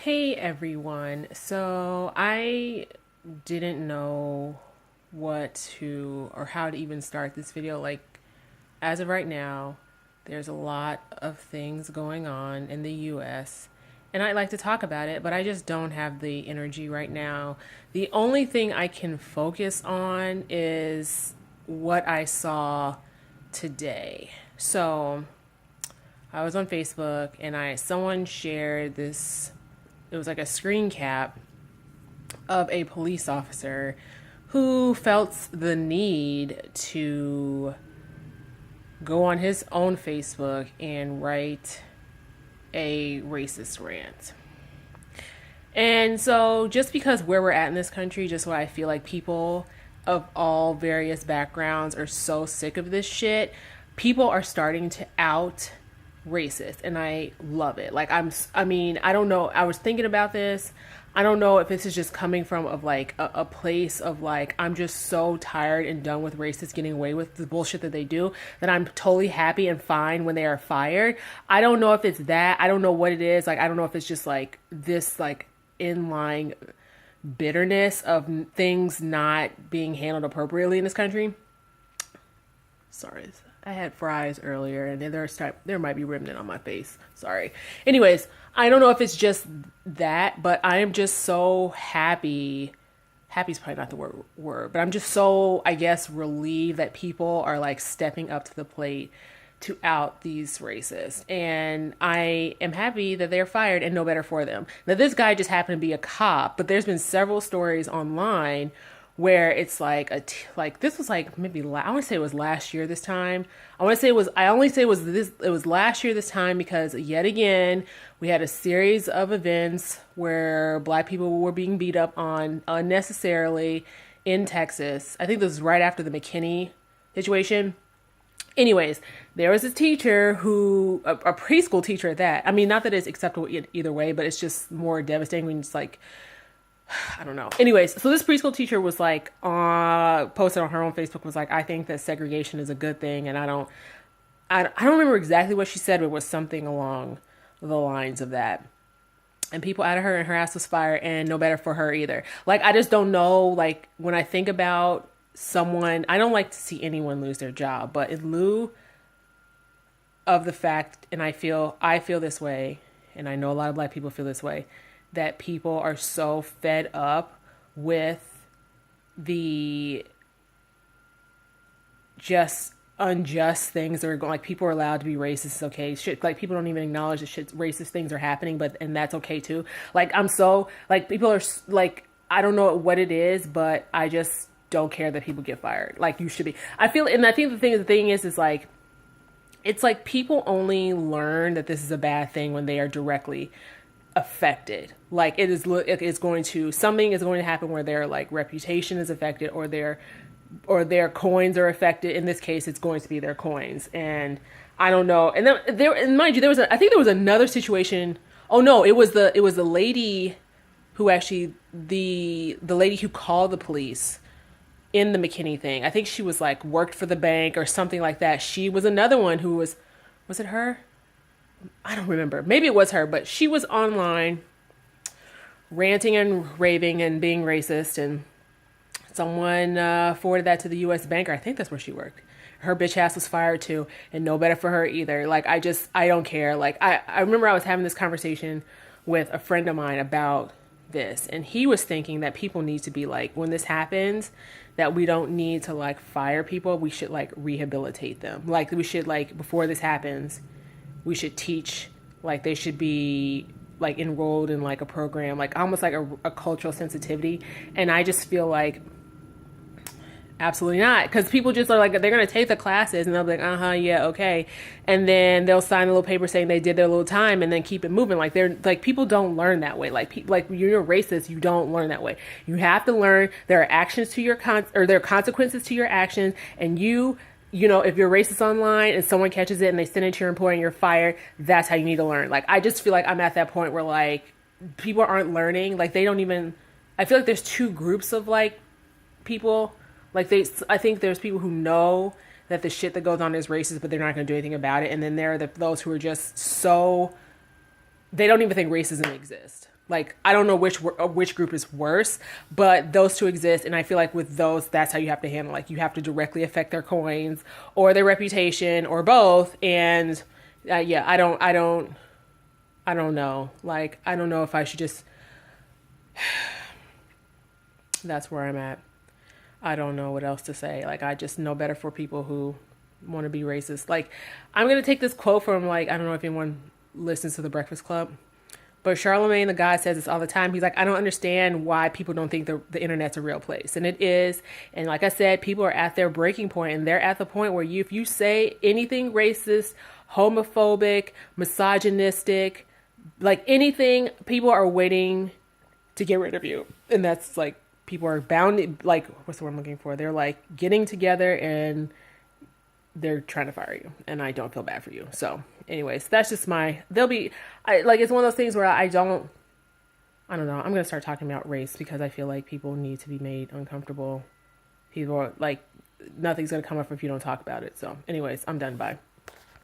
Hey everyone. So I didn't know what to or how to even start this video. Like, as of right now, there's a lot of things going on in the US, and I'd like to talk about it, but I just don't have the energy right now. The only thing I can focus on is what I saw today. So I was on Facebook and I someone shared this, it was like a screen cap of a police officer who felt the need to go on his own Facebook and write a racist rant. And so, just because where we're at in this country, just why I feel like people of all various backgrounds are so sick of this shit, people are starting to out racist, and I love it. Like, I mean, I don't know. I was thinking about this. I don't know if this is just coming from of like a place of like, I'm just so tired and done with racists getting away with the bullshit that they do, that I'm totally happy and fine when they are fired. I don't know if it's that. I don't know what it is. Like, I don't know if it's just like this like inline bitterness of things not being handled appropriately in this country. Sorry, I had fries earlier, and there might be remnant on my face. Sorry. Anyways, I don't know if it's just that, but I am just so happy. Happy is probably not the word, but I'm just so, I guess, relieved that people are like stepping up to the plate to out these racists. And I am happy that they're fired and no better for them. Now, this guy just happened to be a cop, but there's been several stories online where it's like like this was like maybe I want to say it was last year this time. I want to say it was I only say it was last year this time because yet again we had a series of events where black people were being beat up on unnecessarily in Texas. I think this was right after the McKinney situation. Anyways, there was a teacher who, a preschool teacher at that. I mean, not that it's acceptable either way, but it's just more devastating when it's like, I don't know. Anyways, so this preschool teacher was like, posted on her own Facebook, was like, I think that segregation is a good thing. And I don't remember exactly what she said, but it was something along the lines of that. And people out of her, and her ass was fired, and no better for her either. Like, I just don't know. Like, when I think about someone, I don't like to see anyone lose their job, but in lieu of the fact, and I feel this way, and I know a lot of black people feel this way, that people are so fed up with the just unjust things that are going, like, people are allowed to be racist, it's okay, shit, like, people don't even acknowledge that shit, racist things are happening, but, and that's okay too. Like, I'm so, like, people are like, I don't know what it is, but I just don't care that people get fired. Like, you should be. I feel, and I think the thing is like, it's like people only learn that this is a bad thing when they are directly affected. Like, something is going to happen where their like reputation is affected, or their coins are affected. In this case, it's going to be their coins. And I don't know. And then and mind you, I think there was another situation. Oh no, it was the lady who actually, the lady who called the police in the McKinney thing. I think she was like worked for the bank or something like that. She was another one who was it her? I don't remember. Maybe it was her, but she was online ranting and raving and being racist, and someone forwarded that to the U.S. banker. I think that's where she worked. Her bitch ass was fired too, and no better for her either. Like, I don't care. Like, I remember I was having this conversation with a friend of mine about this, and he was thinking that people need to be like, when this happens, that we don't need to like fire people, we should like rehabilitate them. Like, we should, like, before this happens, we should teach, like, they should be like enrolled in like a program, like almost like a cultural sensitivity. And I just feel like absolutely not, because people just are like, they're going to take the classes and they'll be like, yeah, okay, and then they'll sign a little paper saying they did their little time and then keep it moving. Like, they're like, people don't learn that way. Like, like, you're a racist, you don't learn that way. You have to learn there are actions to your or there are consequences to your actions, and you know, if you're racist online and someone catches it and they send it to your employer and you're fired, that's how you need to learn. Like, I just feel like I'm at that point where like people aren't learning. Like, they don't even, I feel like there's two groups of like people. Like, I think there's people who know that the shit that goes on is racist, but they're not going to do anything about it. And then there are those who are just so they don't even think racism exists. Like, I don't know which group is worse, but those two exist, and I feel like with those, that's how you have to handle. Like, you have to directly affect their coins or their reputation or both. And yeah, I don't know. Like, I don't know if I should just. That's where I'm at. I don't know what else to say. Like, I just know better for people who want to be racist. Like, I'm gonna take this quote from, like, I don't know if anyone listens to The Breakfast Club. But Charlemagne the guy says this all the time. He's like, I don't understand why people don't think the internet's a real place. And it is. And like I said, people are at their breaking point, and they're at the point where if you say anything racist, homophobic, misogynistic, like anything, people are waiting to get rid of you. And that's like, people are bound, like, what's the word I'm looking for? They're like getting together and they're trying to fire you, and I don't feel bad for you. So anyways, that's just it's one of those things where I don't know. I'm going to start talking about race because I feel like people need to be made uncomfortable. People are like, nothing's going to come up if you don't talk about it. So anyways, I'm done. Bye.